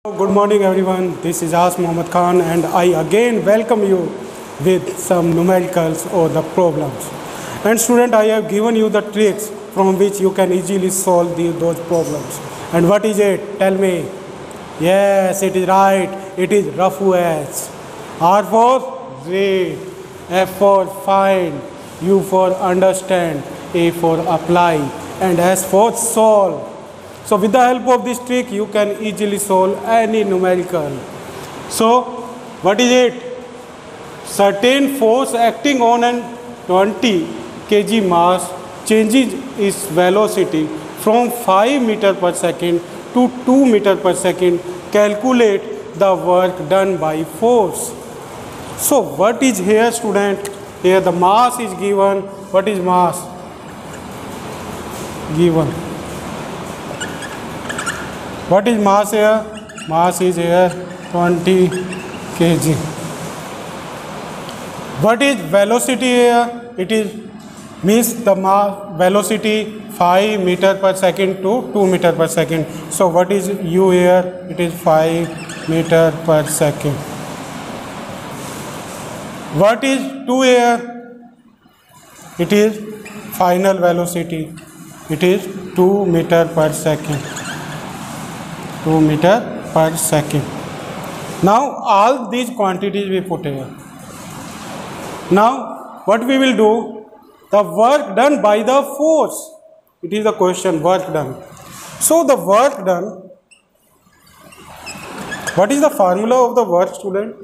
Good morning everyone, this is As Mohammad Khan and I again welcome you with some numericals or the problems. And student, I have given you the tricks from which you can easily solve those problems. And what is it? Tell me. Yes, it is right. It is Rafu H. R for read, F for find, U for understand, A for apply, and S for solve. So with the help of this trick, you can easily solve any numerical. So what is it? Certain force acting on an 20 kg mass changes its velocity from 5 meter per second to 2 meter per second. Calculate the work done by force. So what is here, student? Here the mass is given. What is mass? Given. What is mass here? Mass is here 20 kg. What is velocity here? It is means the mass velocity 5 meter per second to 2 meter per second. So what is U here? It is 5 meter per second. What is 2 here? It is final velocity. It is 2 meter per second. 2 meter per second. Now all these quantities we put here. Now what we will do? The work done by the force. It is the question, work done. So the work done. What is the formula of the work, student?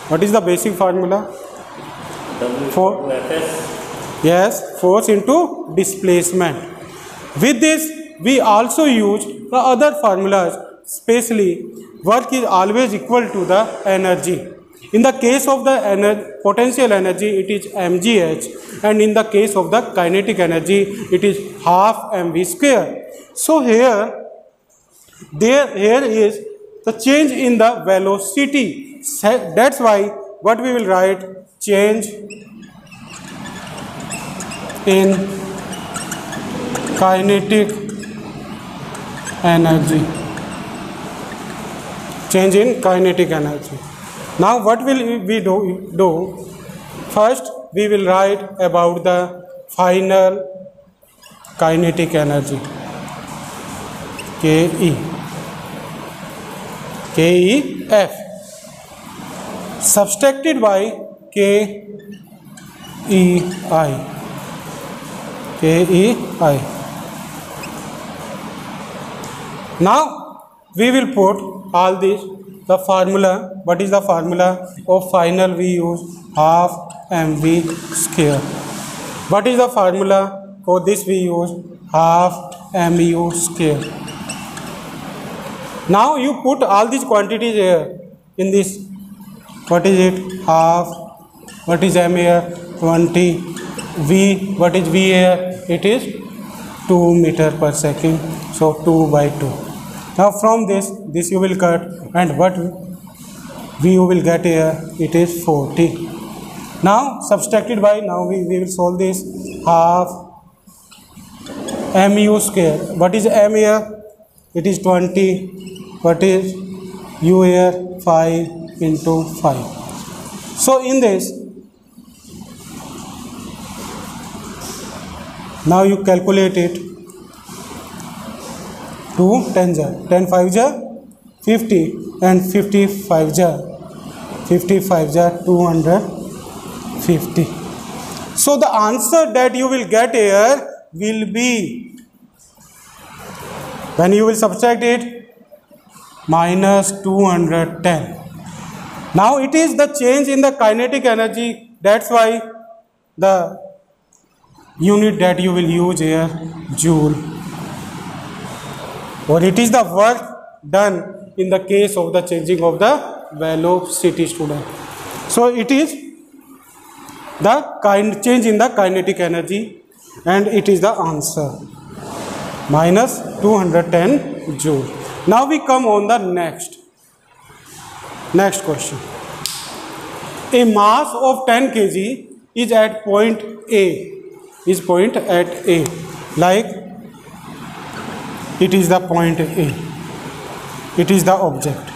What is the basic formula? For yes, force into displacement. With this we also use the other formulas, especially work is always equal to the energy. In the case of the potential energy, it is mgh, and in the case of the kinetic energy, it is half mv square. So here is the change in the velocity. That's why what we will write, change in kinetic energy. Change in kinetic energy. Now what will we do? First we will write about the final kinetic energy, KEF, subtracted by KEI. Now we will put all this, the formula. What is the formula of final? We use half mv square. What is the formula for this? We use half mu square. Now you put all these quantities here in this. What is it? Half. What is m here? 20. V. What is v here? It is 2 meter per second. So 2 by 2. Now from this you will cut, and what you will get here, it is 40. Now subtracted by, now we will solve this, half mu square. What is m here? It is 20. What is u here? 5 into 5. So in this, now you calculate it. 2 10 ja, 10 5 ja 50, and 55 ja 250. So the answer that you will get here will be, when you will subtract it, minus 210. Now it is the change in the kinetic energy. That's why the unit that you will use here, joule. Or it is the work done in the case of the changing of the velocity, student. So it is the change in the kinetic energy, and it is the answer, minus 210 joule. Now we come on the next question. A mass of 10 kg is at point A. Like it is the point A. It is the object.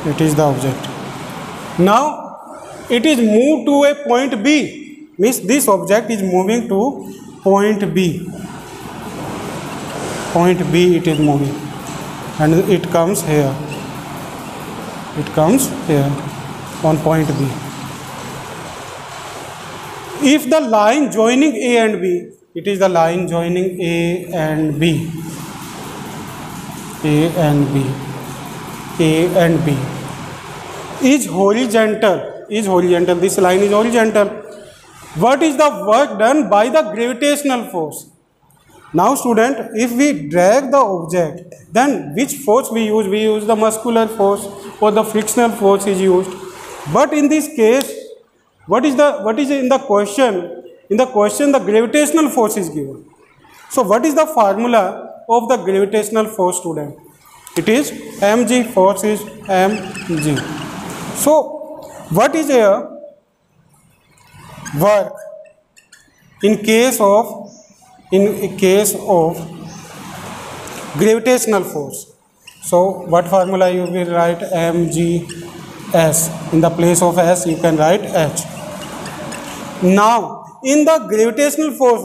It is the object. Now it is moved to a point B. Means this object is moving to point B. Point B it is moving, and it comes here. It comes here on point B. If the line joining A and B, it is the line joining A and B. A and B. A and B is horizontal. This line is horizontal. What is the work done by the gravitational force? Now student, if we drag the object, then which force we use? We use the muscular force or the frictional force is used. But in this case, what is in the question? In the question, the gravitational force is given. So what is the formula of the gravitational force, student? It is mg. Force is mg. So what is a work in case of gravitational force? So what formula you will write? mgs. In the place of s you can write h. Now in the gravitational force,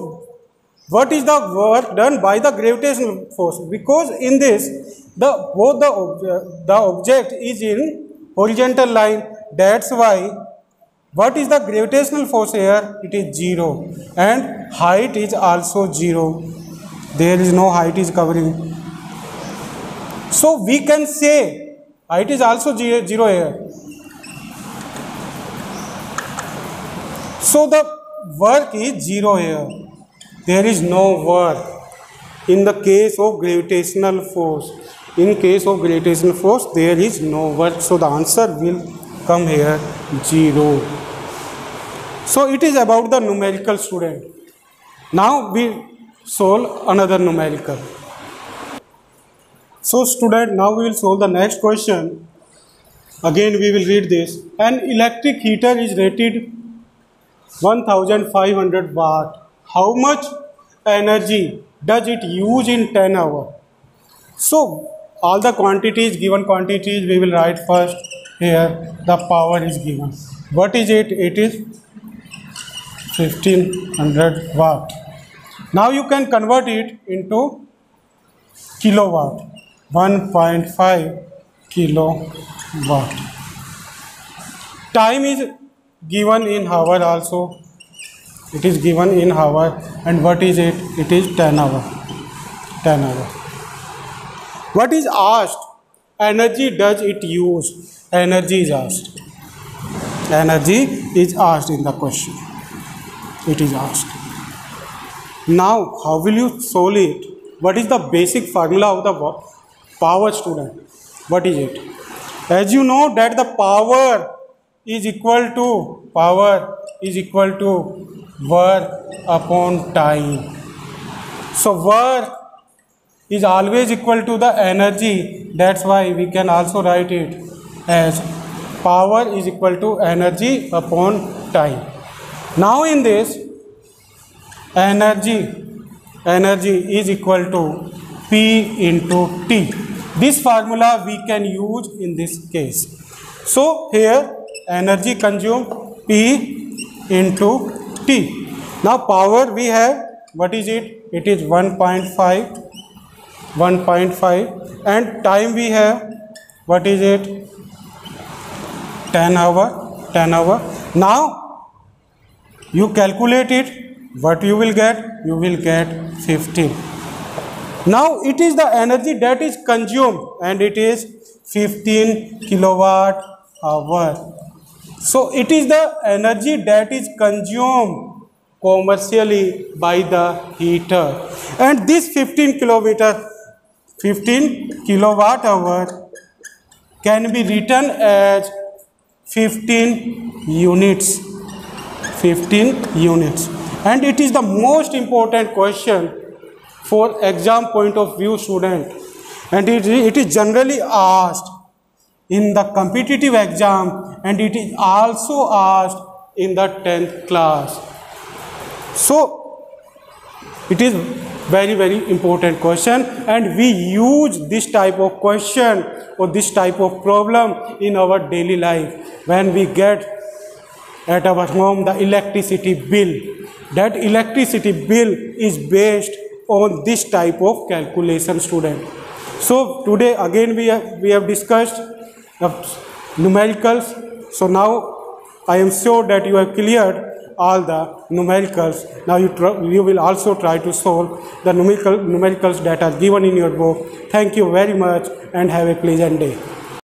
what is the work done by the gravitational force? Because in this the object is in horizontal line, that's why what is the gravitational force here? It is 0, and height is also 0. There is no height is covering. So we can say height is also 0 here. So the work is 0 here. There is no work in the case of gravitational force. In case of gravitational force, there is no work. So the answer will come here 0. So it is about the numerical, student. Now we solve another numerical. So student, now we will solve the next question. Again we will read this. An electric heater is rated 1500 watt. How much energy does it use in 10 hours? So all the quantities, given quantities, we will write first. Here the power is given. What is it? It is 1500 watt. Now you can convert it into kilowatt. 1.5 kilowatt. Time is given in hour also. It is given in hour. And what is it? It is 10 hour. 10 hour. What is asked? Energy does it use? Energy is asked. Energy is asked in the question. It is asked. Now, how will you solve it? What is the basic formula of the power, student? What is it? As you know that the power is equal to work upon time. So work is always equal to the energy. That's why we can also write it as power is equal to energy upon time. Now in this, energy is equal to P into T. This formula we can use in this case. So here energy consumed P into T. Now power we have, what is it? It is 1.5 and time we have, what is it? 10 hour. Now you calculate it, what you will get? You will get 15. Now it is the energy that is consumed and it is 15 kilowatt hour. So it is the energy that is consumed commercially by the heater, and this 15 kilowatt hour can be written as 15 units. 15 units. And it is the most important question for exam point of view, student, and it is generally asked in the competitive exam, and it is also asked in the 10th class. So it is very important question, and we use this type of question or this type of problem in our daily life. When we get at our home the electricity bill, that electricity bill is based on this type of calculation, student. So today again we have discussed the numericals. So now I am sure that you have cleared all the numericals. Now you will also try to solve the numericals that are given in your book. Thank you very much and have a pleasant day.